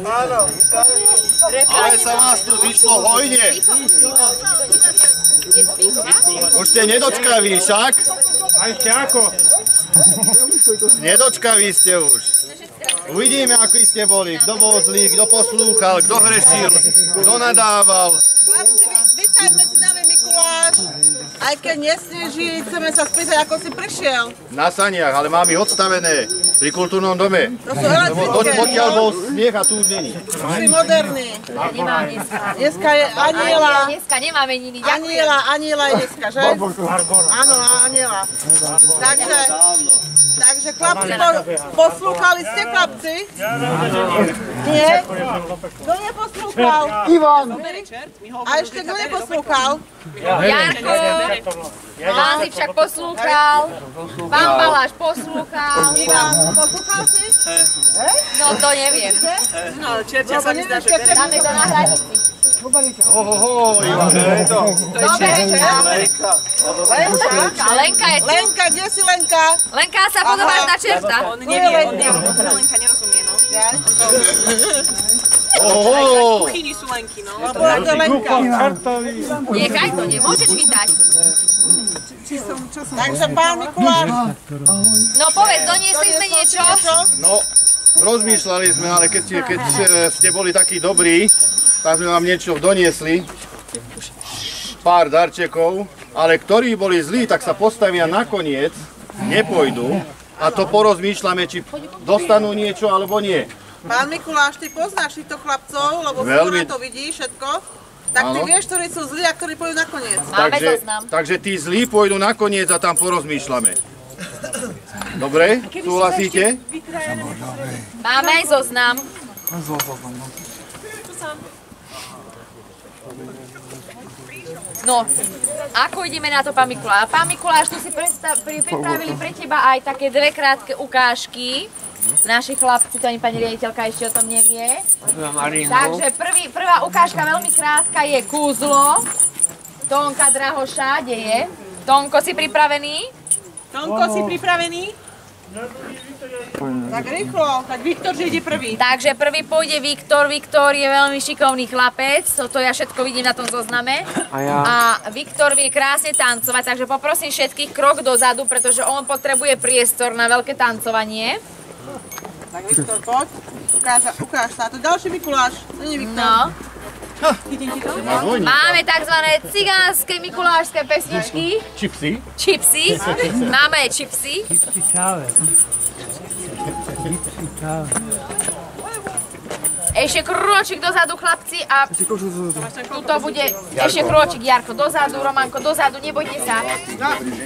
Áno, ale sa vás tu zišlo hojne. Už ste nedočkaví však? A ešte ako? Nedočkaví ste už. Uvidíme, akí ste boli. Kto bol zlý, kto poslúchal, kto hrešil, kto nadával. Chlapci, vítaj medzi nami, Mikuláš. Aj keď nesneží, chceme sa spýtať, ako si prišiel. Na saniach, ale mám ich odstavené pri kultúrnom dome. To sú elektrické. Pokiaľ bol smiech a tu už není. Si moderný. Nemám dneska. Dneska je Aniela. Dneska nemáme niny, ďakujem. Aniela je dneska, že? Áno, Aniela. Takže chlapci, poslúchali ste, chlapci? Nie? Kto neposlúchal? Ivan! A ešte kto neposlúchal? Jarko, pán si však poslúchal, pán Baláš poslúchal. Ivan, poslúchal si? No to neviem. No, čertia sa mi zdá, že Dáme to na hranici. Ohoho, Ivan, to je to. Dobre, Lenka je tu. Lenka, kde si Lenka? Lenka sa podobáš na čerta. On nevie, Lenka nerozumie, no. Ohoho. V kuchyni sú Lenky, no. Lebo to je Lenka. Nechaj to, nemôžeš vydať. Takže pán Mikuláš. No povedz, doniesli sme niečo? No, rozmýšľali sme, ale keď ste boli takí dobrí, tak sme vám niečo doniesli. Pár darčekov, ale ktorí boli zlí, tak sa postavia nakoniec, nepôjdu. A to porozmýšľame, či dostanú niečo, alebo nie. Pán Mikuláš, ty poznáš týchto chlapcov, lebo Veľmi. to vidíš všetko. Tak ty vieš, ktorí sú zlí a ktorí pôjdu nakoniec. Máme zoznam. Takže tí zlí pôjdu nakoniec a tam porozmýšľame. Dobre? Súhlasíte? Máme aj zoznam. No, ako ideme na to, pán Mikuláš? Pán Mikuláš, tu si pripravili pre teba aj také dve krátke ukážky. Naši chlapci, to ani pani riaditeľka ešte o tom nevie. Takže prvá ukážka veľmi krátka je kúzlo. Tonka Drahoša, kde je? Tonko, si pripravený? Tonko, si pripravený? Tak rýchlo, tak Viktor, že ide prvý. Takže prvý pôjde Viktor. Viktor je veľmi šikovný chlapec, to ja všetko vidím na tom zozname. A Viktor vie krásne tancovať, takže poprosím všetkých krok dozadu, pretože on potrebuje priestor na veľké tancovanie. Tak Viktor, poď, ukáž sa. To ďalší Mikuláš, to nie Viktor. No. Chytím ti to? Máme tzv. Cigánske mikulášske pesničky. Čipsy. Čipsy. Máme aj čipsy. Ešte krôčik dozadu, chlapci, a tuto bude ešte krôčik, Jarko, dozadu, Romanko, dozadu, nebojte sa.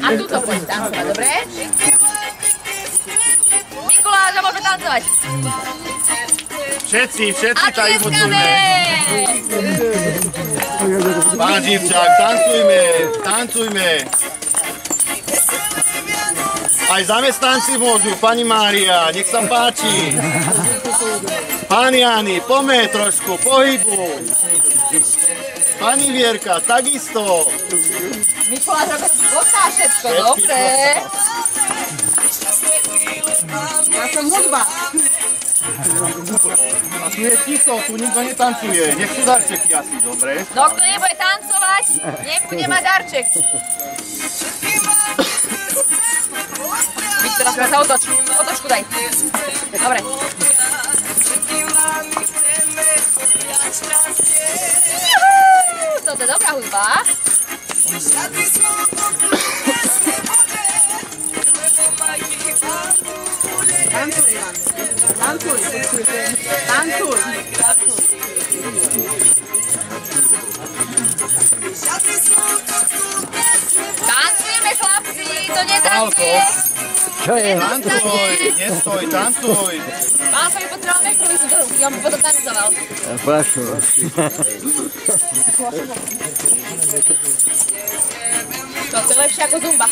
A tuto poď tancovať, dobre? Mikuláš, a môžeme tancovať. Všetci tady budujeme. Tlieskame. Pán Živčák, tancujme. Aj zamestnanci môžu, pani Mária, nech sa páči. Pán Jany, poďme trošku, pohybu. Pani Vierka, takisto. Mikuláš, ako si potá všetko, dobre. Ja som hudba. A tu je ticho, tu nikto netancuje. Nech sú darčeky asi, dobre? No, kto nebude tancovať, nebude mať darček. Viktor, teraz sa otoč. Otočku daj. Dobre. Juhu, toto je dobrá hudba. Tancuj, Ivan. Tancuj. Tancuj. Tancujeme, chlapci, to netancuje. Čo je? Tancuj, nestoj, tancuj. Mám svoj potreboval mektrový sú do ruky, on by potom tancoval. Flašu. To je lepšie ako zumba.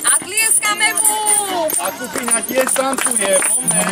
A tlieskame mu! A Kupina tiež tancuje, poďme.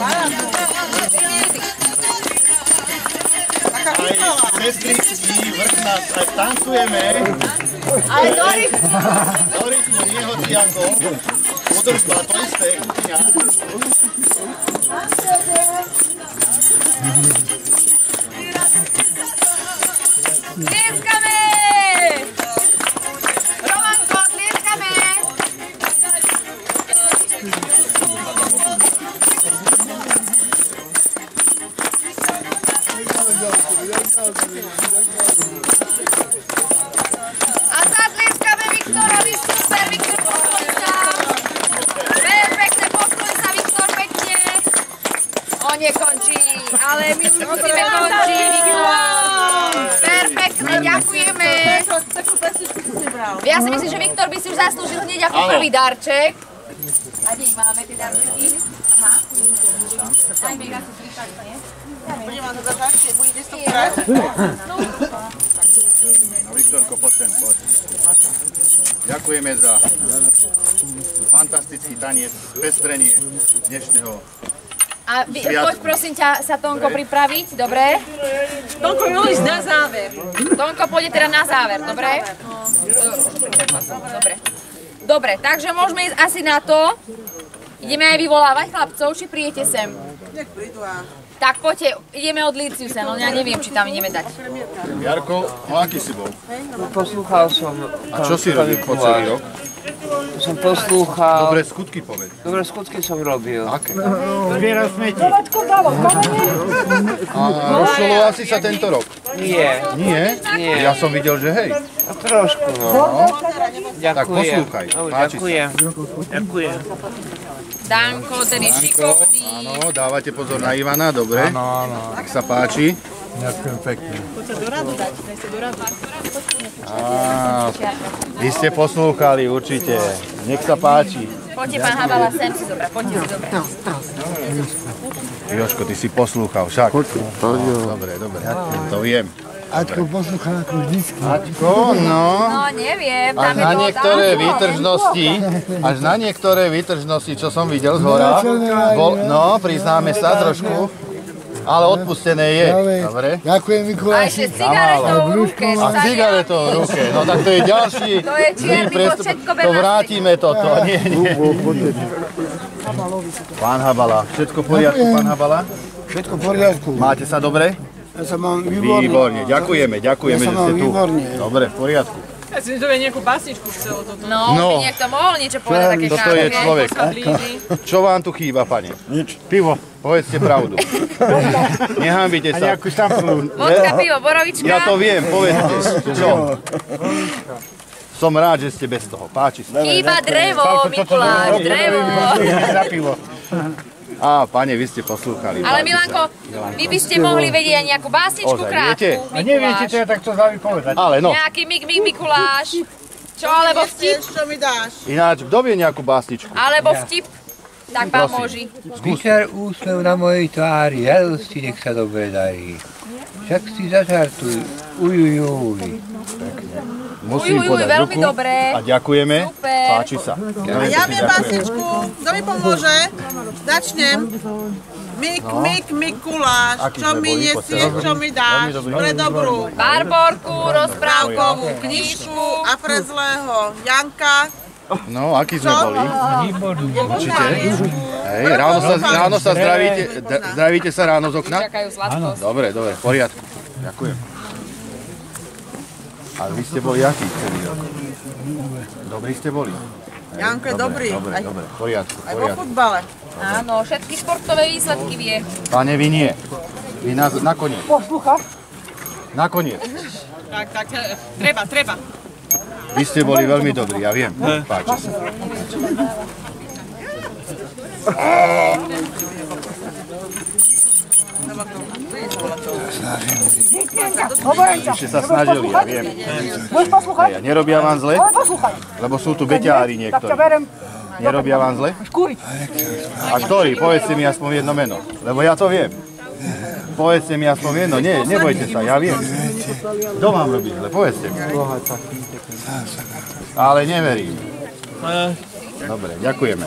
Aj sestričky, vrch nás, aj tancujeme. Ale do rytmu. Do rytmu, nie hoci ako. Udržba, to isté, kuchyňa. Tlieskame! Romanko, tlieskame! A zatlieskame Viktorovi, super, Viktor, poskoj sa! Perfektne, poskoj sa, Viktor, pekne! On nekončí, ale my už musíme končiť, Viktor! Perfektne, ďakujeme! Ja si myslím, že Viktor by si už zaslúžil hneď ako prvý darček. A kde ich máme, tie darčeky? Aha. Aj mega si prípadne, nie? Budem vám to držať, budete si to brať. No Viktorko, poď sem, poď. Ďakujeme za fantastický taniec, pestrenie dnešného. A poď prosím ťa sa Tonko pripraviť, dobre? Tonko, ísť na záver. Tonko pôjde teda na záver, dobre? Dobre. Dobre, takže môžeme ísť asi na to. Ideme aj vyvolávať chlapcov, či prijete sem? Nech prídu a... Tak poďte, ideme od Líciusa, no ja neviem, či tam ideme dať. Jarko, no aký si bol? Poslúchal som. A čo si robil po celý rok? Som poslúchal. Dobré skutky povedz. Dobré skutky som robil. Aké? Zbieral smeti. A rozšoloval si sa tento rok? Nie. Nie? Nie. Ja som videl, že hej. A trošku, no. Ďakujem. Tak poslúchaj, No, páči sa. ďakujem. Ďakujem. Danko, ten je šikovný. Áno, dávate pozor na Ivana, dobre? Áno. Nech sa páči. Ďakujem pekne. Vy ste poslúchali určite. Nech sa páči. Poďte, pán Habala, sem si zobrať, poďte si zobrať. Jožko, ty si poslúchal však. Dobre, dobre, to viem. Aťko poslúchal ako vždycky. Aťko, no. No, neviem, tam Až je na bol niektoré tam. výtržnosti, čo som videl z hora, no, priznáme sa trošku, ale odpustené je. Dobre. Ďakujem A Mikuláši. ešte s cigaretou v ruke. A cigaretou v ruke, no tak to je ďalší To je zlý čierny bod, prestup. všetko To bez vrátime toto, nie. Pán Habala, všetko v poriadku, pán Habala? Všetko v poriadku. Máte sa dobre? Ja sa mám výborne. Výborne, ďakujeme, Ja že sa ste mám tu. výborne. Dobre, v poriadku. Ja si to je nejakú básničku chcelo toto. No, No. by niekto mohol niečo povedať také Toto je krátke. človek. Sa blíži. Čo vám tu chýba, pane? Nič. Pivo. Povedzte pravdu. Nehambite A sa. nejakú štamplu. Vodka, pivo, borovička. Ja to viem, povedzte. Čo? Som rád, že ste bez toho. Páči sa. Chýba drevo, Mikuláš, drevo. Za pivo. Á, pane, vy ste poslúchali. Ale páči Milanko, vy by ste mohli vedieť aj nejakú básničku Ozaj, krátku, viete? A neviete, čo ja takto z hlavy povedať. sa. Ale no, Nejaký Mikuláš. Čo, alebo vtip? Čo mi dáš? ináč, kto vie nejakú básničku? Alebo vtip. Tak pán Prosím. Moži. Vyčar úsmev na mojej tvári, radosti nech sa dobre darí. Však si zažartuj, ujujuj. Musím Uj, podať veľmi ruku. dobré. A ďakujeme. Super. Páči sa. A ja viem básničku. Kto mi pomôže? Začnem. Mikuláš, Aký čo sme mi boli nesieš, posledný? čo mi dáš, Veľmi pre dobrú. Barborku, rozprávkovú Knižku a pre zlého Janka. No, akí sme boli? Určite. Hej, ráno sa zdravíte sa ráno z okna? čakajú sladkosť. Dobre, dobre, v poriadku. Ďakujem. Ale vy ste boli akí celý rok? Dobrí ste boli? Janko je dobrý. Dobre, dobre, v poriadku, v Aj vo poriadku. futbale. Áno, všetky športové výsledky vie. Pane, vy nie. Vy nakoniec. Poslúchaš? Nakoniec. Tak, treba. Vy ste boli veľmi dobrí, ja viem. Páči sa. Ešte sa snažili, ja viem. Ja nerobia vám zle? Lebo sú tu beťári niektorí. Nerobia vám zle? A ktorý? Povedzte mi aspoň jedno meno. Lebo ja to viem. Povedzte mi aspoň jedno. Nie, nebojte sa, ja viem. Kto vám robí zle? Povedzte mi. Ale neverím. Dobre, ďakujeme.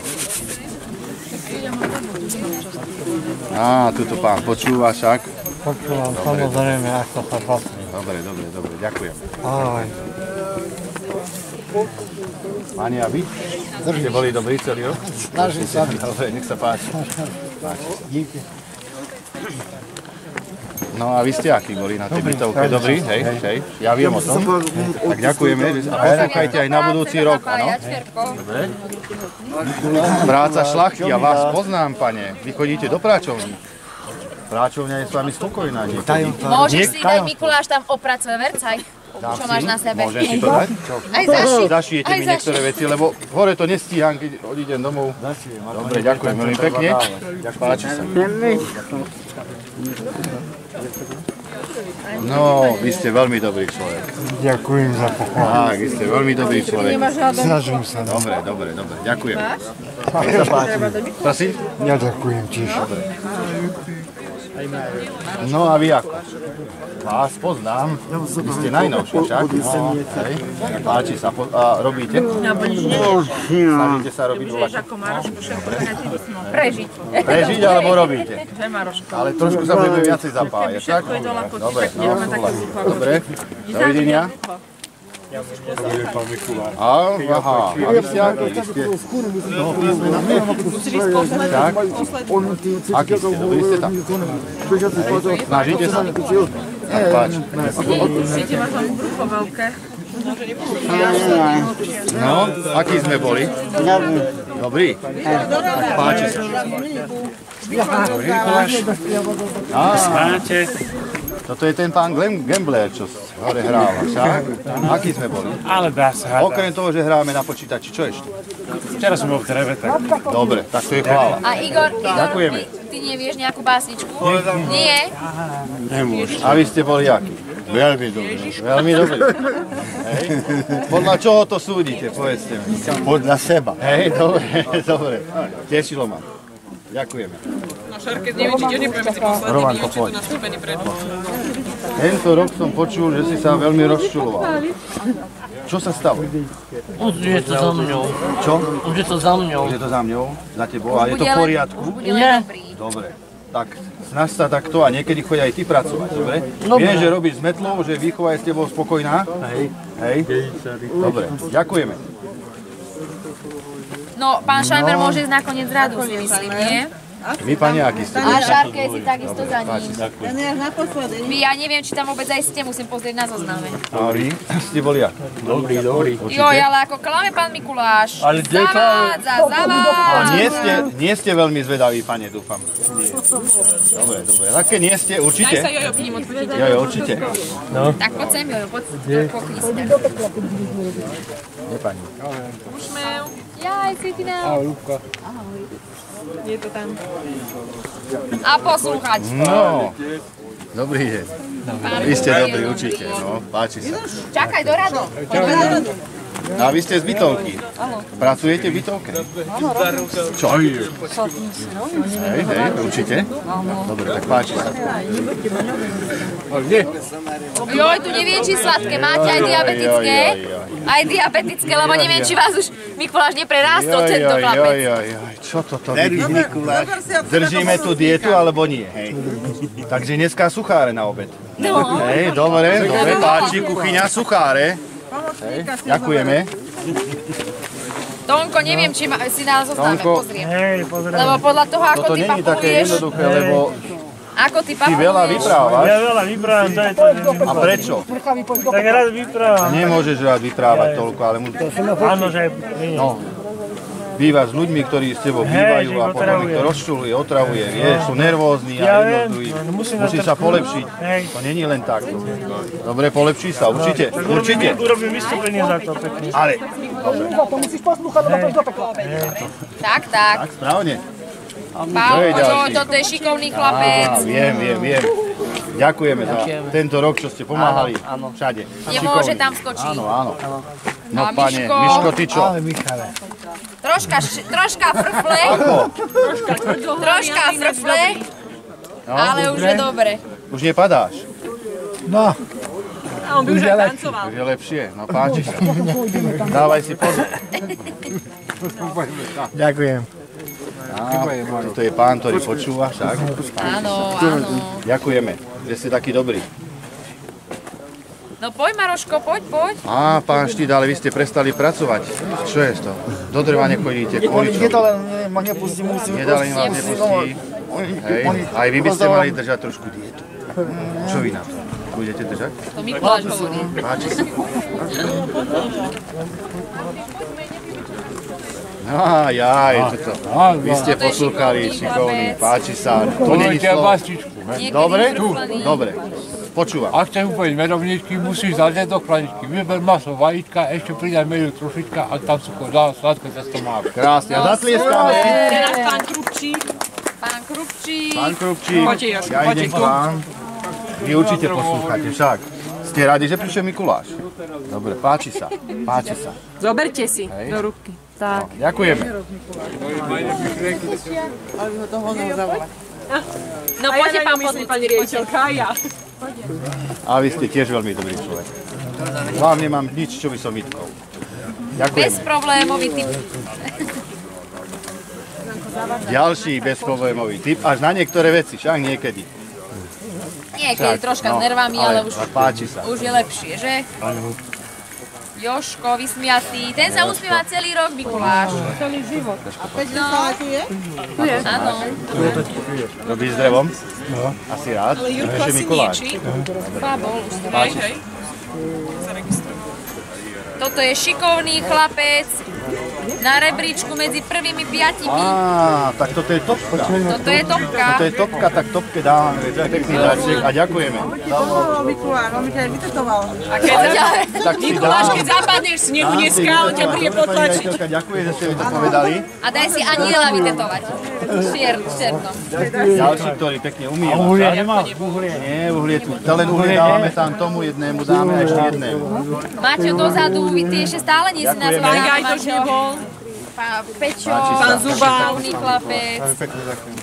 Á, tuto pán počúva však. Počúvam, samozrejme, ako sa patrí. Dobre, ďakujem. Ahoj. Pani, a vy? Ste boli dobrí celý rok? Snažím sa. Dobre, nech sa páči. Díky. No a vy ste akí boli na tej bytovke? Dobrí? Hej. Ja viem o tom. Tak ďakujeme. A poslúchajte aj na budúci rok, áno? Dobre. Práca šlachty, ja vás poznám, pane. Vy chodíte do práčovní. Práčovňa je s vami spokojná niekedy. Môžeš si dať, Mikuláš, tam oprať svoje vercaj. Čo máš na sebe? Môžem si to dať? Aj zašiť. Zašijete mi niektoré veci, lebo hore to nestíham, keď odídem domov. Dobre, ďakujem veľmi pekne. Páči sa. No, vy ste veľmi dobrý človek. Ďakujem za pochvalu. Tak, vy ste veľmi dobrý človek. Snažím sa. Dobre, ďakujem. Nech sa páči. Prosím? Ja ďakujem tiež. No a vy ako? Vás poznám. Vy ste najnovší však. Hej. Páči sa. A robíte? Snažíte sa robiť volačo. Prežiť. Prežiť alebo robíte? Ale trošku sa budeme viacej zapájať, tak? Dobre, dobre. Dovidenia. Aha, a vy ste aký? Vy ste... Tak? Aký ste? Dobrí ste tam? Snažíte sa? Tak páči. No, aký sme boli? Dobrý? Tak páči sa. Dobrý, Mikuláš? Máte? Toto je ten pán Gambler, čo hore hráva, však? Aký sme boli? Ale dá sa hádať. Okrem toho, že hráme na počítači, čo ešte? Včera som bol v dreve, tak... Dobre, tak to je chvála. A Igor, Ďakujeme. ty nevieš nejakú básničku? Nie? Nemôžem. A vy ste boli akí? Veľmi dobrý. Veľmi dobrý. Hej. Podľa čoho to súdite, povedzte mi? Podľa seba. Hej, dobre. Tešilo ma. Ďakujeme. Na šarke neviem, či tiež nepoviem si posledný, Roman, či tu nastúpený pred. Tento rok som počul, že si sa veľmi rozčuloval. Čo sa stalo? Už je to za mňou. Čo? Už je to za mňou. Už je to za mňou? Za tebou? A je to v poriadku? Nie. Dobre. Tak snaž sa takto a niekedy choď aj ty pracovať, dobre? Viem, že robíš s metlou, že výchova je s tebou spokojná. Hej. Dobre, ďakujeme. No, pán Šajmer môže ísť nakoniec radu, si myslím, nie? Vy, pani, aký ste? A Šárke si takisto za ním. Ten je naposledy. Ja neviem, či tam vôbec aj ste, musím pozrieť na zozname. A vy ste boli jak? Dobrý. Joj, ale ako klame pán Mikuláš. Ale Zavádza. A nie ste veľmi zvedaví, pane, dúfam. Dobre. Tak keď nie ste, určite. Aj sa Jojo k ním odfotíte. Jojo, určite. Tak poď sem, Jojo, poď pokryť sa. Nie, pani. Usmev. Jaj, Svitina. Ahoj. Je to tam. A poslúchať. No, dobrý deň. Vy ste dobrí, určite, no, páči sa. Čakaj do radu. A vy ste z bytovky. Pracujete v bytovke? Čo? Hej, určite. Dobre, tak páči sa. Joj, tu neviem, či sladké máte aj diabetické. Aj diabetické, lebo neviem, či vás už Mikuláš neprerástol tento chlapec. Čo toto vidíš, Mikuláš? Držíme tú dietu, alebo nie? Takže dneska sucháre na obed. Hej, dobre, páči, kuchyňa, sucháre. Ďakujeme. Tonko, neviem, či si na zozname pozriem. Hej, pozriem. Lebo podľa toho, ako Toto ty není také papuluješ, jednoduché, lebo ako ty ty veľa papuluješ. vyprávaš. Ja veľa vyprávam, to je to. A prečo? Tak rád vyprávam. Nemôžeš rád vyprávať toľko, ale Áno, že... bývaš s ľuďmi, ktorí s tebou bývajú a potom ich to rozčuluje, otravuje, vieš, sú nervózni a jednodujú. Musíš sa polepšiť. To není len takto. Dobre, polepší sa, určite. Urobím vystúpenie za to pekne. Ale, dobre. Tak. Tak, správne. Pálko, toto je šikovný chlapec. Viem. Ďakujeme za tento rok, čo ste pomáhali všade. Nemôže tam skočiť. Áno. No, A pane, Miško? Miško, ty čo? Troška frfle. Troška frfle. Ale už je dobre. Už nepadáš? No, A on by už aj tancoval. Už je lepšie, no páči sa. Dávaj si pozor. ďakujem. Toto je pán, ktorý počúva však. Áno, áno. Ďakujeme, že ste takí dobrí. No poď Maroško, poď. Á, pán Štít, ale vy ste prestali pracovať. Čo je to? Do drva nechodíte, kvôli čo? Nedali ma nepustí, musím... Nedali vás nepustí. Hej, aj vy by ste mali držať trošku dietu. Čo vy na to? Budete držať? To Mikuláš hovorí. Páči sa. Jaj, toto. Vy ste poslúchali, šikovní, páči sa. To nie je slovo. Dobre? Dobre. Počúvam. Ak chceš úplne medovníčky, musíš zaliať do chladičky. Vyber maso, vajíčka, ešte pridaj medu trošička a tam cukor dá, sladké cesto máme. Krásne, a zatlieskame. Teraz pán Krupčík. Pán Krupčík. Pán Krupčík, Poďte, Jožko, ja poďte idem tu. k vám. Vy určite poslúchate však. Ste radi, že prišiel Mikuláš? Dobre, páči sa, páči sa. Zoberte si do ruky. Tak. Ďakujeme. No poďte pán Podlucký. Pani riaditeľka, a ja. A vy ste tiež veľmi dobrý človek. Vám nemám nič, čo by som vytkol. Ďakujem. Bezproblémový typ. Ďalší bezproblémový tip, až na niektoré veci, však niekedy. Niekedy troška s nervami, ale už páči sa. je lepšie, že? Jožko, vysmiatý. Ten sa usmieva celý rok, Mikuláš. Celý život. A 5 stále tu je? Áno. Robí s drevom? Asi rád. Ale Jurko Ešte asi Mikuláš. nie, či? Bol už. Páči. Hej. Zaregistrujem. Toto je šikovný chlapec. Na rebríčku medzi prvými 5. Á, tak toto je topka. Toto je topka. Toto je topka, tak topke dávame pekný darček a ďakujeme. Mikuláš, on mi ťa aj vytetoval. A keď Tak si Mikuláš, dám. keď zapadneš v snehu dneska, on ťa príde potlačiť. Ďakujem, že ste mi to povedali. A daj si aniela vytetovať. Čierno. Ďalší, ktorý pekne umýva. Uhlie nemá? Nie, uhlie tu. Len uhlie dávame tam tomu jednému, dáme a ešte jednému. Maťo dozadu, ty ešte stále nie si Ďakujeme. nazvaný. Aj to už nebol. Pečo, Páči sa. Pán Zubán. šikovný chlapec. Pekne ďakujem.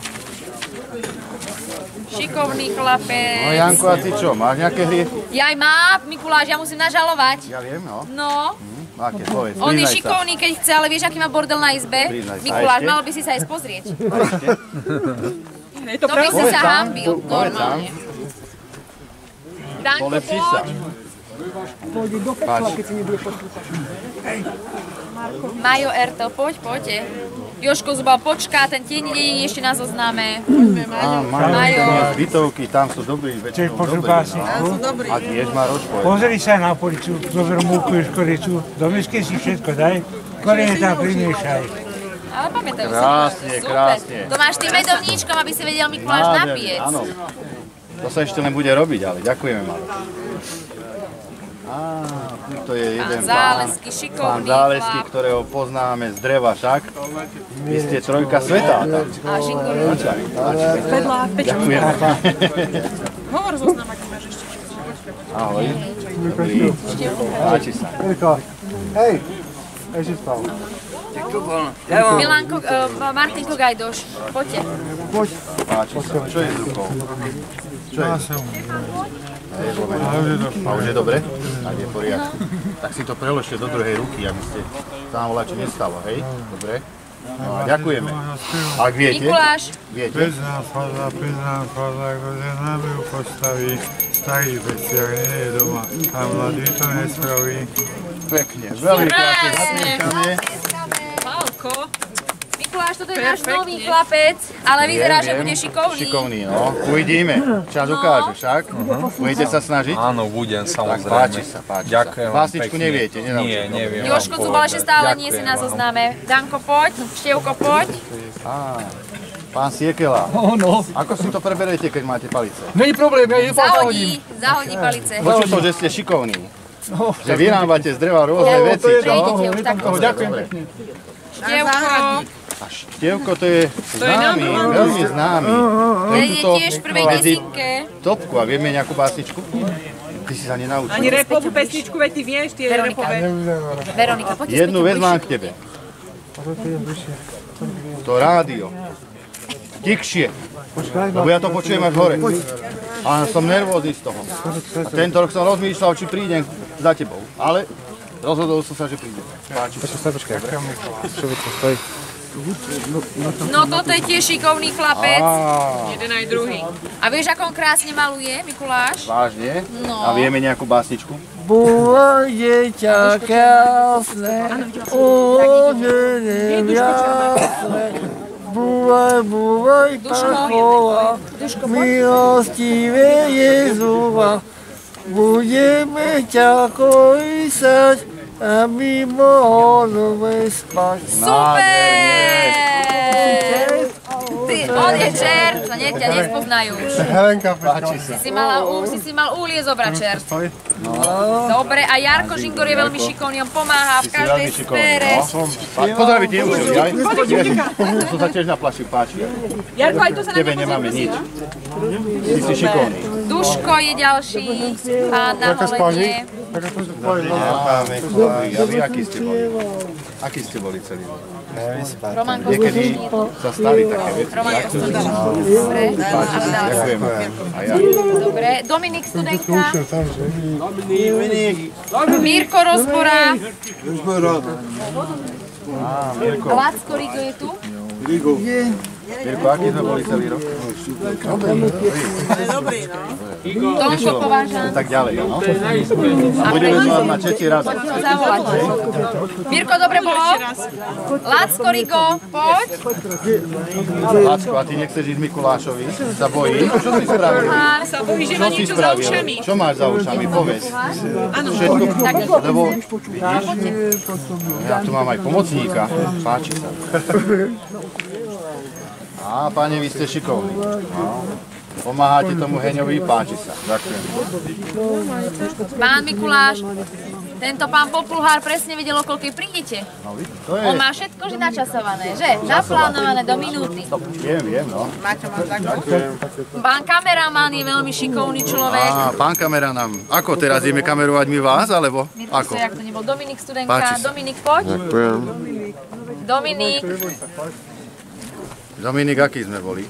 Šikovný No chlapec. Janko, a ty čo? Máš nejaké hry? Jaj má, Mikuláš, ja musím nažalovať. Ja viem, no. No, Aké, povedz, on je priznaj sa. šikovný, keď chce, ale vieš, aký má bordel na izbe? Priznaj sa. Mikuláš, A ešte? mal by si sa aj pozrieť. Je to To by si pravda. sa hambil, Povedz sám. normálne. Danko, Polepší sa. poď. Majo Erto, poďte. Jožko Zubal počká, ten tieň nie je ešte na zozname. Majo. Majo. Bytovky, tam sú dobrí, väčšinou dobrí. Sú dobrí. A tiež má rozpoň. Pozri sa na policu, zober múku, škoricu, do misky si všetko daj, korene tam primiešaj. Ale pamätajú si. Krásne, Super. krásne. To máš tým medovníčkom, aby si vedel Mikuláš napiec. Áno. To sa ešte len bude robiť, ale ďakujeme, Maro. Á, to je jeden Zálesky, pán šikovný Zálesky, chlap. ktorého poznáme z dreva však. Vy ste trojka sveta. Tam. A Žingur. Vedľa, Ďakujeme. hovor zoznam, aký máš ešte. Ahoj. Dobrý. Páči sa. Hej, ešte stále. Milanko, Martinko Gajdoš, poďte. Páči sa. Čo je s rukou? Čo je? Je zlomené. A už je dobre? Tak je v poriadku. Tak si to preložte do druhej ruky, aby ste tam voľačo nestalo, hej? Dobre? No a ďakujeme. Ak viete, Mikuláš, viete. Priznám padla, kto za nami postaví, starý bestiak nie je doma a mladý to nespraví. Pekne, veľmi krásne Krásne. zatlieskame. Pálko. Mikuláš, toto je náš Perfektne. nový chlapec, ale vyzerá, že Viem, bude šikovný. Šikovný, no. Uvidíme. Čas ukáže však. Budete sa snažiť? Áno, budem, Tak samozrejme. páči sa, páči Ďakujem sa. vám Básničku pekne. neviete, nenaučíte. Nie, neviem. Jožko vám Zubal ešte povedať. stále nie si Ďakujem na vám. zozname. Danko, poď. Števko, poď. Á, pán Siekela. No, Ako si to preberete, keď máte palice? není problém, ja ju Zahodí palice. Počul som, že ste šikovní. Že vyrábate z dreva rôzne veci, čo? Prejdete už tak. Ďakujem Dobre. pekne. Števko, A Štievko to je známy, veľmi známy. To je je tuto tiež v prvej medzi desinke. topku. A vieme nejakú básničku? Ty si sa nenaučil. Ani repovú pesničku, veď ty vieš, tie Veronika. repové. Veronika, poďte Jednu vec mám k tebe. To rádio. Tikšie. Lebo ja to počujem až hore. A som nervózny z toho. A tento rok som rozmýšľal, či prídem za tebou. Ale rozhodol som sa, že prídem. Páči sa. Počkaj, čo to stojí? No toto je tiež šikovný chlapec. Jeden aj druhý. A vieš, ako on krásne maluje, Mikuláš? Vážne? No. A vieme nejakú básničku? Búvaj dieťa krásne, údenem jasne. Búvaj, Pachova, milostivý Jezúva. Budeme ťa kolísať, aby mohol spať. Super! Ty, on je čert, to ťa nespoznajú už. Helenka, páči sa. Si si mal úlie zobrať čert. Dobre, a Jarko Žingor je veľmi šikovný, on pomáha v každej sfére. Pozdraví, ty už, aj? To sa tiež na plaši páči. Jarko, aj tu sa na Tebe nemáme nič. Ty si šikovný. Duško je ďalší, pán na holenie. A vy akí ste boli? Akí ste boli celý? Romanko Niekedy sa stali také veci. Romanko Dobre, Ďakujem. A ja. Dobre, Dominik Studenka. Mirko Rozbora. Lacko Rigo je tu. Mirko, aký sme boli celý rok? Dobrý, no. Tomko Povážan. Tak ďalej, no. A budeme sa mať všetci raz. Poďme ho zavolať. Mirko, dobre bolo? Lacko Rigo, poď. Lácko, a ty nechceš ísť Mikulášovi? Sa bojí? Čo si spravil? Sa bojí, že Čo má si niečo za spravil? ušami. Čo máš za ušami? Povedz. Všetko, lebo vidíš, ja tu mám aj pomocníka. Páči sa. Á, páne, vy ste šikovní. No. Pomáhate tomu Heňovi, páči sa. Ďakujem. Pán Mikuláš, tento pán Populhár presne vedel, o koľkej prídete. No, to je... On má všetko že načasované, že? Naplánované do minúty. Viem, no. Pán kameraman je veľmi šikovný človek. Á, pán kameranám. Ako teraz ideme kamerovať my vás, alebo ako? Jak to nebol Dominik Páči Studenka. sa. Dominik, poď. Ďakujem. Dominik. Dominik, aký sme boli?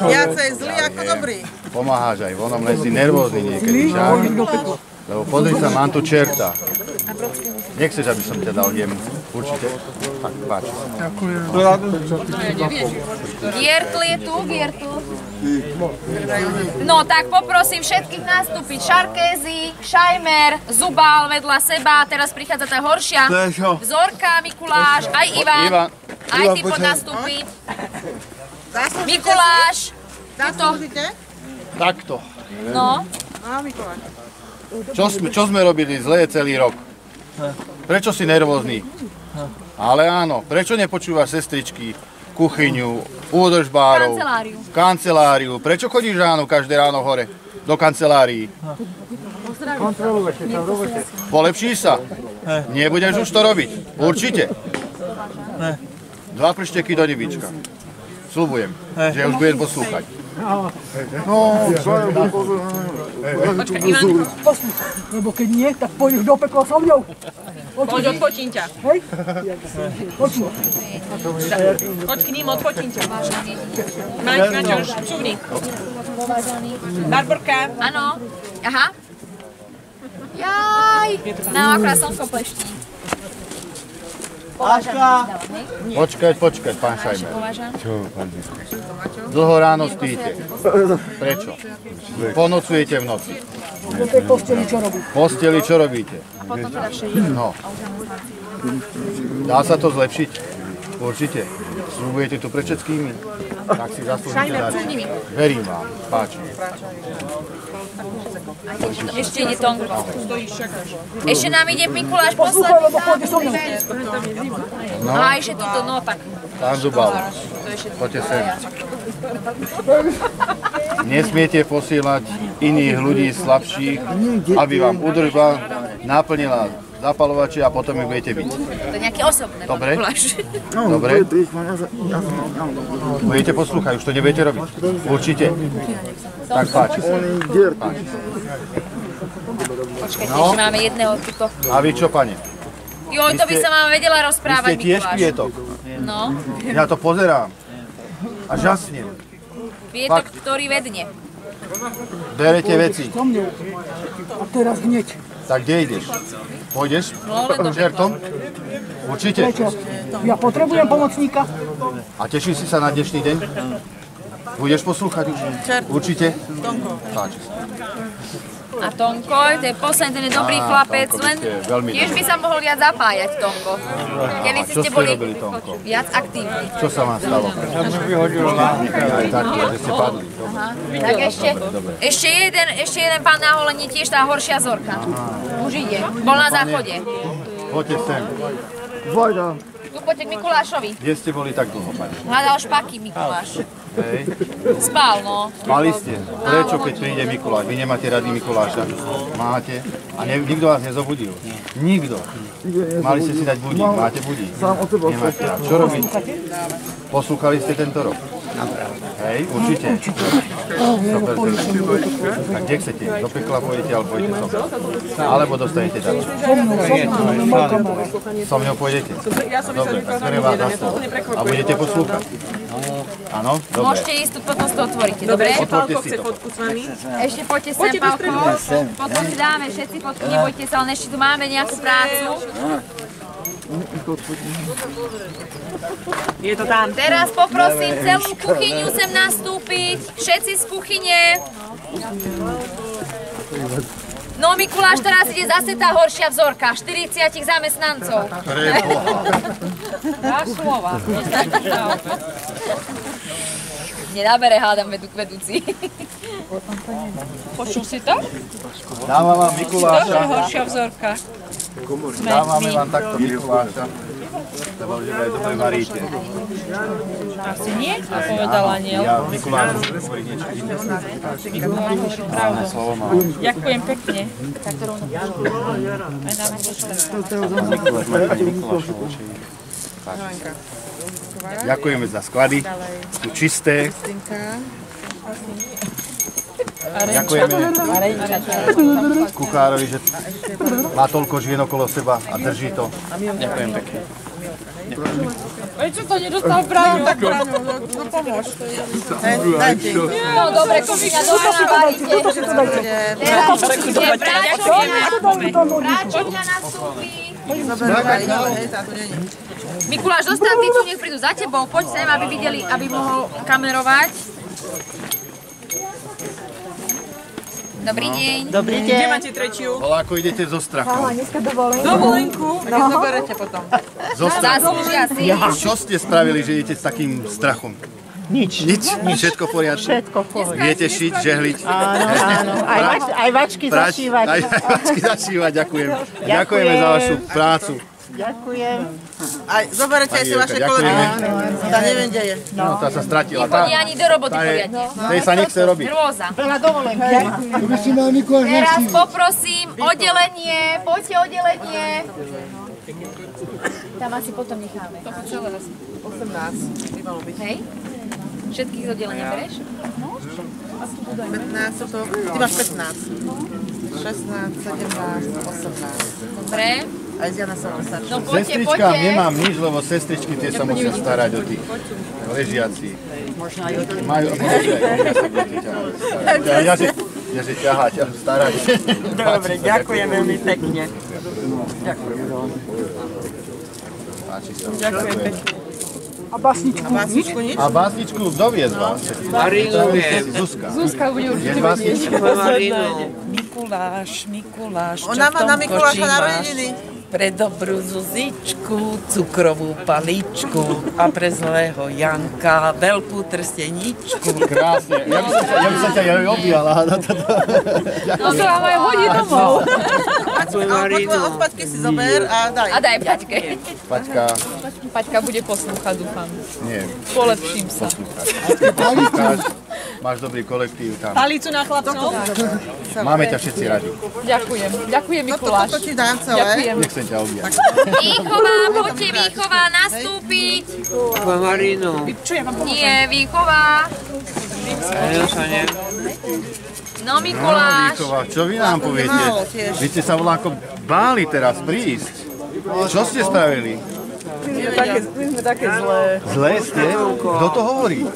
Viacej zlý ako dobrý. Pomáhaš aj vonom, len si nervózny niekedy, však? Lebo pozri sa, mám tu čerta. Nechceš, aby som ťa dal jemu? Určite? Tak, páči sa. Giertl je tu, Giertl. No tak poprosím všetkých nastúpiť. Šarkézy, Šajmer, Zubal vedľa seba. Teraz prichádza tá horšia. Vzorka, Mikuláš, aj Ivan. Aj ty poď nastúpiť. Mikuláš. Zaslúžite? Takto. No. No, Mikuláš. Čo sme robili zlé celý rok? Prečo si nervózny? Ale áno, prečo nepočúvaš sestričky, kuchyňu, údržbárov, kanceláriu? Prečo chodíš ráno, každé ráno hore do kancelárií? Polepšíš sa? Nebudeš už to robiť? Určite. 2 pršteky do nebička. Sľubujem, že už budem poslúchať. No, Počkaj, Ivan. Lebo keď nie, tak pôjdeš do pekla so mňou. Poď, odfotím ťa. Hej? Počuj. Poď k ním, odfotím ťa. Maťoš, cúvni. Barborka. Áno. Aha. Jaj. No, akorát slnko pleští. Počkať, pán Šajmer. Dlho ráno spíte. Prečo? Ponocujete v noci. Do tej posteli čo robíš? Posteli čo robíte? No. Dá sa to zlepšiť? Určite. Sľubujete tu pred všetkými? Tak si zaslúžite dať. Verím vám. Páči. Ešte ide Tonko. Ešte nám ide Mikuláš Poslúchaj, lebo pôjdeš so mňou. No, A ešte tuto, no tak. pán Zubal, poďte sem. Nesmiete posielať iných ľudí slabších, aby vám údržba naplnila zapalovače a potom ich budete byť. To je nejaké osobné. Dobre? Mikuláš. Dobre? Budete poslúchať, už to nebudete robiť. Určite. Tak páči sa. Páči sa. Počkajte, ešte máme jedného tuto. A vy čo, pane? Joj, to by sa vám vedela Vy rozprávať, ste tiež Mikuláš. kvietok. No, Ja to pozerám. A žasnem. kvietok, Fakt. ktorý vedne. Berete veci. So mňou. A teraz hneď. Tak kde ideš? Pôjdeš čertom? Určite. Ja potrebujem pomocníka. A teším si sa na dnešný deň? Budeš poslúchať už? Určite? Páči sa. A Tonko, to je posledný, ten je dobrý chlapec, Tonko, len vy ste veľmi tiež by sa mohol viac zapájať, Tonko. Kedy A si čo ste ste boli robili, Tonko? viac aktívni. Čo sa vám stalo? Aj takto, že ste padli. Aha. Tak ešte jeden pán na holení, tiež tá horšia zorka. Už ide, bol na záchode. Poďte sem. Tu poďte k Mikulášovi. Kde ste boli tak dlho, pani? Hľadal špaky Mikuláš. Hej. Spal, no. Spali ste. Prečo, keď príde Mikuláš? Vy nemáte rady Mikuláša? Máte? A nikto vás nezobudil? Nikto. Mali ste si dať budík. Máte budík? Nemáte. A čo robíte? Poslúchali ste tento rok? Hej, určite. Super, a kde chcete? Do pekla pôjdete, alebo pôjdete so mnou? Alebo dostanete darček? So mnou pôjdete? Dobre, tak beriem vás na stôl. A budete poslúchať? Áno? Dobre. Môžete ísť, tu potom si to otvoríte, dobre? Otvorte si to. Ešte poďte sem, Pálko. Potom si dáme všetci fotky, nebojte sa, len ešte tu máme nejakú prácu. Je to tam. Teraz poprosím celú kuchyňu sem nastúpiť. Všetci z kuchyne. No Mikuláš, teraz ide zase tá horšia vzorka. 40 zamestnancov. Dáš slova. Nenabere, hádam, vedúci. Počul si to? Dávam vám Mikuláša. Horšia vzorka. Dávame vám takto Mikuláša. Lebo že aj dobre varíte. Asi nie? Povedal aniel. Ja Mikulášu hovorím niečo iné. Mikuláš hovorí pravdu. Slovo mám. Ďakujem pekne. Tak to rovno. Aj nám Mikuláš, mať pani Mikulášu. Ďakujeme za sklady. Sú čisté. Ďakujeme kuchárovi, že má toľko žien okolo seba a drží to. Ďakujem pekne. Veď čo to nedostal právo, tak no pomôž. No dobre, kuchyňa, dobre navaríte. Teraz ide práčovňa nastúpi. Mikuláš, dostal tí, čo nech prídu za tebou. Poď sem, aby videli, aby mohol kamerovať. Dobrý deň. Dobrý deň. Kde máte tretiu? Voláko, idete zo strachom. Dovolenku. Keď zoberete potom. Zo strachom. Zaslúžia si. Čo ste spravili, že idete s takým strachom? Nič. Všetko v poriadku? Všetko v poriadku. Viete šiť, žehliť? Áno. Aj vačky zašívať. Aj vačky zašívať, ďakujem. Ďakujeme za vašu prácu. Ďakujem. Aj zoberete aj si vaše kolegy. Tá neviem, kde je. No, tá sa stratila. Nechodí ani do roboty poriadne. Tej sa nechce robiť. Hrôza. Veľa dovolenky. Teraz poprosím oddelenie. Poďte oddelenie. Tam asi potom necháme. To sú celé 18 by malo byť. Hej? Všetkých z oddelenia bereš? 15 sú to, ty máš 15. 16, 17, 18. Dobre. Aj z Jana som starší. No poďte, Sestričkám poďte. nemám nič, lebo sestričky tie sa musia starať o tých ležiacich. Možno aj o tých. Majú, ja že ťahať a starať. Dobre, ďakujem veľmi pekne. Ďakujem. Páči sa. Ďakujem pekne. A básničku? Nič? A básničku kto vie z vás? Marinu viem. Zuzka. Zuzka bude Je určite básnička? Marinu. Mikuláš, čo Ona má na v tom Mikuláša koši máš? narodeniny. Pre dobrú Zuzičku, cukrovú paličku a pre zlého Janka veľkú trsteničku. Krásne. Ja by som ťa objala. No to vám aj hodí domov. A potom odpadky si zober a daj. A daj Paťke. Paťka. Paťka bude poslúchať, dúfam. Nie. Polepším sa. Máš dobrý kolektív tam. Palicu na chlapcov? Máme ťa všetci radi. Ďakujem. Ďakujem, Mikuláš. Toto ti dám celé. Ďakujem. Nechcem ťa objať. Výchova, poďte Výchova nastúpiť. Marinu. Čo ja mám Nie, Výchova. Ja sa ne. No Mikuláš. Výchova, čo vy nám poviete? Vy ste sa voľako báli teraz prísť. Čo ste spravili? My sme také zlé. Zlé ste? Kto to hovorí?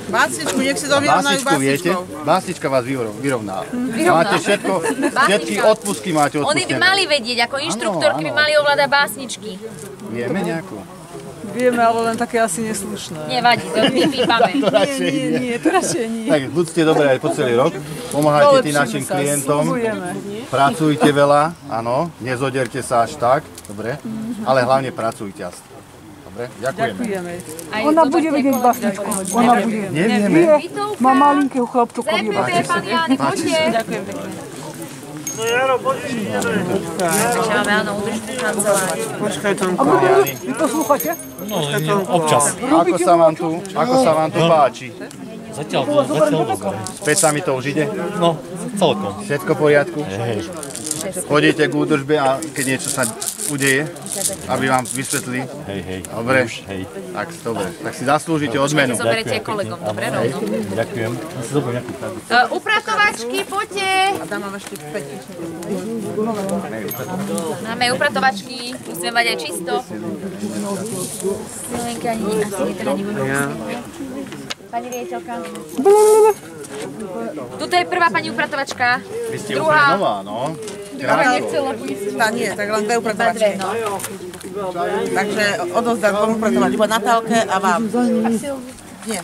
Básničku, nech si to vyrovnajú Básničku viete? básničkou. Básnička vás vyrovná. Máte všetko, všetky odpustky máte Oni by odpustené. mali vedieť, ako inštruktorky by mali ovládať básničky. Vieme nejakú? Vieme, ale len také asi neslušné. Nevadí, to vypípame. To radšej nie. Nie, to radšej nie. Tak buďte dobré aj po celý rok. Pomáhajte tým našim klientom. Pracujte veľa, áno. Nezoderte sa až tak, dobre. Ale hlavne pracujte. Dobre, ďakujeme. Ona bude vedieť básničku. Ona bude. Nevieme. Má malinkého chlapčoka vie básničku. Pán Jány, poďte. Ďakujem pekne. No Jaro, poďme, ideme. Takže máme áno, udržnú kanceláriu. Počkaj, Tomko. Vy poslúchate? No, občas. Ako sa vám tu páči? Zatiaľ dobre. Späť sa mi to už ide? No, celkom. Všetko v poriadku? Hej. Chodíte k údržbe a keď niečo sa udeje, aby vám vysvetlili? Hej. Dobre? Hej. Tak, dobre. Tak si zaslúžite odmenu. Zoberiete kolegom, dobre, rovno. Ďakujem. Ja si zoberiem nejakú kartu. Upratovačky, poďte. A tam mám ešte 5. Máme upratovačky, musíme mať aj čisto. Milenka ani teda nebudú. Pani riaditeľka. Tuto je prvá pani upratovačka. Vy ste druhá. úplne nová, no. Tá nie, tak len 2 upratovačky. Dve, no. Takže odozdať 2 upratovačky, iba Natálke a vám. Nie.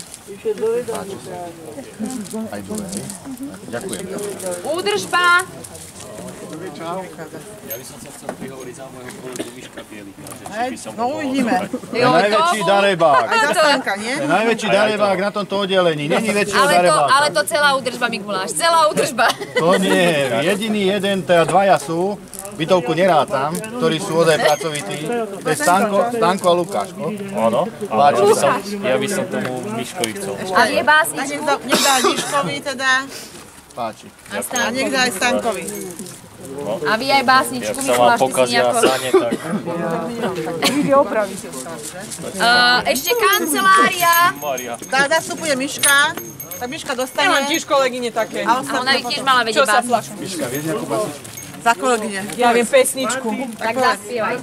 Aj dobre. Ďakujem. Údržba. Ja by som sa chcel prihovoriť za môjho kolegu Miška Bielika, že by som No uvidíme. To je najväčší darebák. Aj tá Stanka, nie? To je najväčší darebák na tomto oddelení. Není väčšieho darebáka. Ale to celá údržba, Mikuláš. Celá údržba. To nie. Jediný jeden, teda dvaja sú. Bytovku nerátam, ktorí sú ozaj pracovití. To je Stanko a Lukáško. Áno, ale ja by som tomu Miškovi chcel. A je básničku. Tak nech dá Miškovi teda. Páči. A nech dá aj Stankovi. A vy aj básničku, Jak sa vám Mikuláš, ty si pokazia nejako... sane, tak... Ide opraviť. Ešte kancelária. Mária. Nastupuje Miška. Tak Miška dostane. Ja mám tiež kolegyne také. A Ona by tiež mala vedieť Čo sa básničku. flašu? Miška, vieš nejakú básničku? Za kolegyne. Ja viem pesničku. Tak zaspievaj.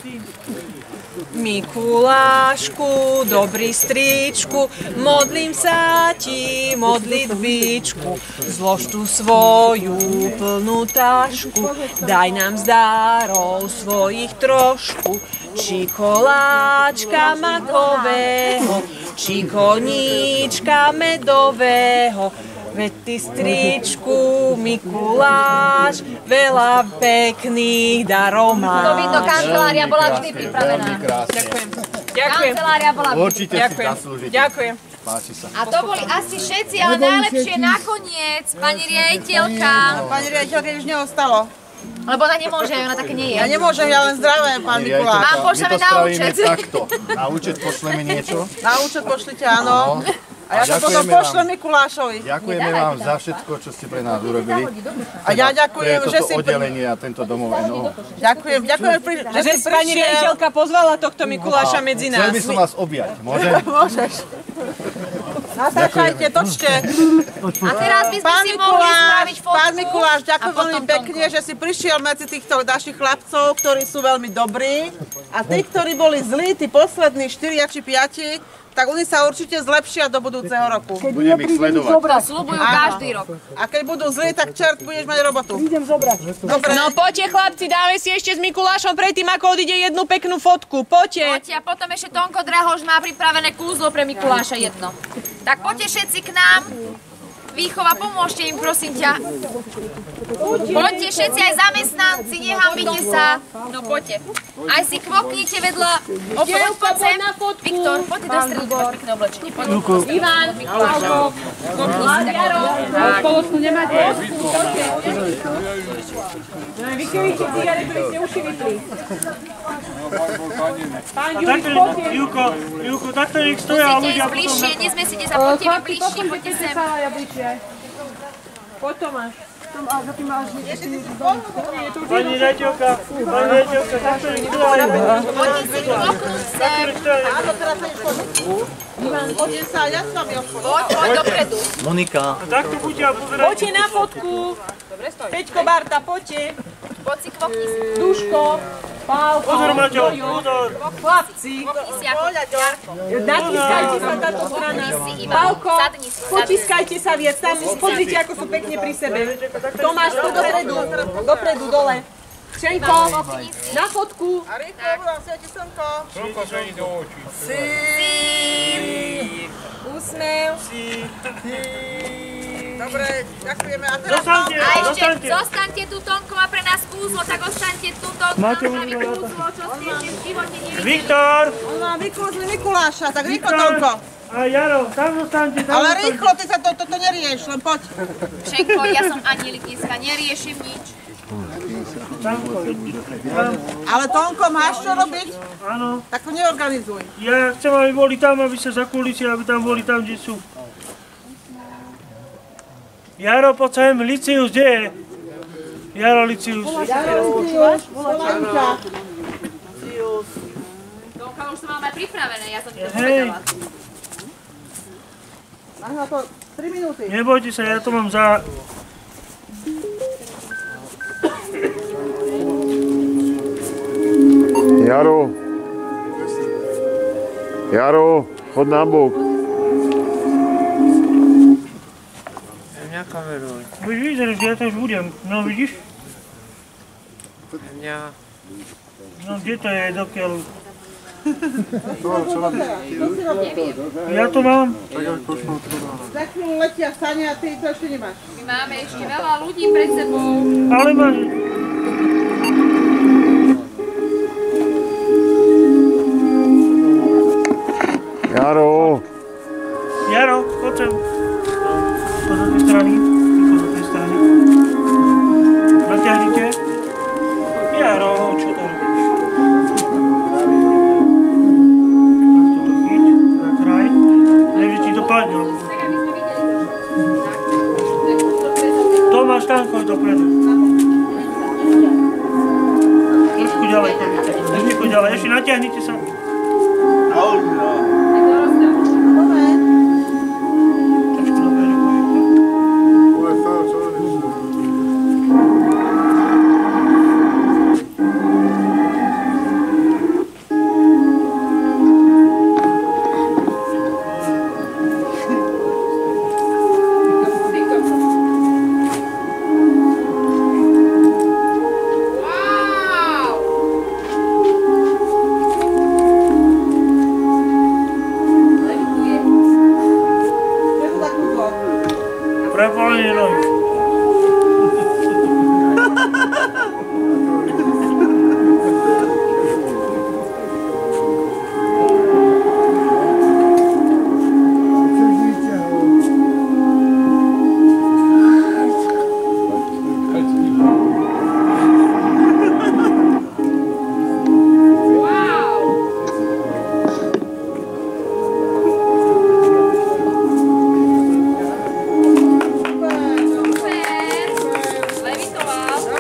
Mikulášku, dobrý stričku, modlím sa ti modlitbičku. Zlož tu svoju plnú tašku, daj nám z darov svojich trošku. Či koláčka makového, či koníčka medového. Veď ty, stričku, Mikuláš, veľa pekných darov máš. To vidno, kancelária bola vždy pripravená. Ďakujem. Ďakujem. Kancelária bola vždy. Určite si zaslúžite. Ďakujem. Páči sa. A to boli asi všetci, ale najlepšie nakoniec, pani riaditeľka. Pani riaditeľke už neostalo. Lebo ona nemôže, ona také nie je. Ja nemôžem, ja len zdravé, pán Mikuláš. Vám pošleme na účet. Takto. Na účet pošleme niečo. Na účet pošlite, áno. A ja to potom Ďakujeme pošlem vám. Mikulášovi. Ďakujeme vám za všetko, čo ste pre nás urobili. A ja ďakujem, že si... Toto oddelenie a tento domov NO. Ďakujem, že Že si si pani riaditeľka pozvala tohto Mikuláša medzi nás. Chcel by som vás objať, môžem? Môžeš. Natáčajte, točte. A teraz by sme si mohli spraviť fotku. Pán Mikuláš, ďakujem a potom veľmi pekne, že si prišiel medzi týchto našich chlapcov, ktorí sú veľmi dobrí. A tí, ktorí boli zlí, tí poslední 4 či 5, tak oni sa určite zlepšia do budúceho roku. Budem ich sledovať. To sľubujú každý rok. A keď budú zlí, tak čert, budeš mať robotu. Idem zobrať. Dobre. No poďte chlapci, dáme si ešte s Mikulášom predtým, ako odíde jednu peknú fotku. Poďte. Poďte a potom ešte Tonko Drahoš má pripravené kúzlo pre Mikuláša jedno. Tak poďte všetci k nám. Výchova, pomôžte im, prosím ťa. Poďte všetci, aj zamestnanci, nehambite sa. No poďte. Aj si kvoknite vedľa. Poď sem. Viktor, poďte do stredu, máš pekné oblečenie. Ivan, Mikulášo, kvokni si tak. Spoločnú nemáte? Vykryjte cigaretu, vy ste uši vypli. Pán A Jurek, takto, poďte. Júko, takto nech stoja a Musíte ľudia ísť bližšie, potom... nezmesíte sa, poďte vy bližšie, poďte sem. Poď Tomáš. Pani riaditeľka, takto nech stoja. Poďte si kvoknúť sem. Áno, teraz sa ideš Poďte sa, ja s vami Poď dopredu. Monika. A takto buďte a pozerajte. Poďte na fotku. Peťko, Barta, poďte. Poď si kvokni si. Duško. Pozor, Maťo, pozor. Chlapci, natiskajte sa táto strana. Pálko, potiskajte sa viac, tam pozrite, ako sú pekne pri sebe. Tomáš, tu dopredu, dole. Šenko, na fotku. A rýchlo, vám svieti slnko. Slnko svení do očí. Úsmev. Dobre, ďakujeme. A teraz A ešte zostaňte tu, Tonko má pre nás kúzlo, tak ostaňte tu, Tonko má pre nás kúzlo, čo ste ešte v živote nevideli. Viktor! Ono, vykúzli Mikuláša, tak rýchlo, Tonko. A Jaro, tam zostaňte, tam Ale zostaňte. rýchlo, ty sa toto nerieš, len poď. Šenko, ja som anielik dneska, neriešim nič. Ale Tonko, máš čo robiť? Áno. Tak to neorganizuj. Ja chcem, aby boli tam, aby sa zakulisi, aby tam boli tam, kde sú. Jaro, poď sem, Licius, kde je? Jaro, Licius. Volajú ťa. Tonka, už to mám aj pripravené, ja som ti to povedala. Máš na to 3 minúty. Nebojte sa, ja to mám za... Jaro, chod na bok. Mňa kameruj. Vidíš, že ja to už budem. No vidíš? Mňa. No kde to je, dokiaľ? Ja to mám. Za chvíľu letia stane a ty to ešte nemáš. My máme ešte veľa ľudí pred sebou. Ale máš... Jaro. Jaro, poď sem. Poď do tej strany. Poď do tej strany. Natiahnite. Jaro, čo to robíš? Tak toto chyť, zakraj. Neviem, či to padne. Tomáš, tam choď dopredu. Trošku ďalej, trošku ďalej. Ešte natiahnite sa. Prepolenie nohy.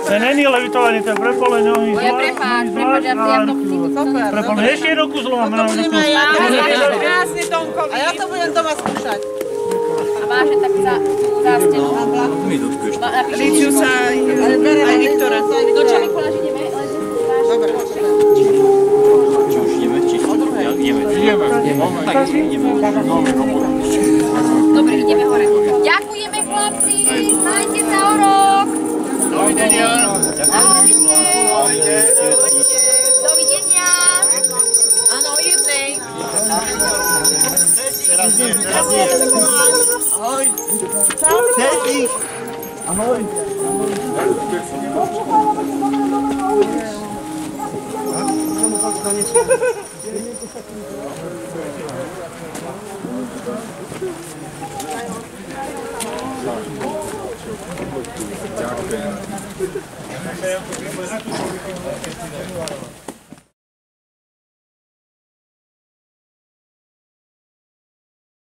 To není levitovanie, to je prepolenie nohy. Moje prepáč, ja to Prepolenie, ešte jedno kúzlo máme. To budeme aj ja. Krásne, Tonko. A ja to budem doma skúšať. A máš tak za stenu. Líčiu sa aj Viktora. Do čo Mikuláš ideme? Dobre. Či už ideme? Či ideme? Dobre, ideme hore. Ďakujeme, chlapci, majte sa o rok. Dovidenia. Ahojte. Dovidenia. Áno, jednej. Teraz nie. Ahoj. Ahoj. Ďakujem.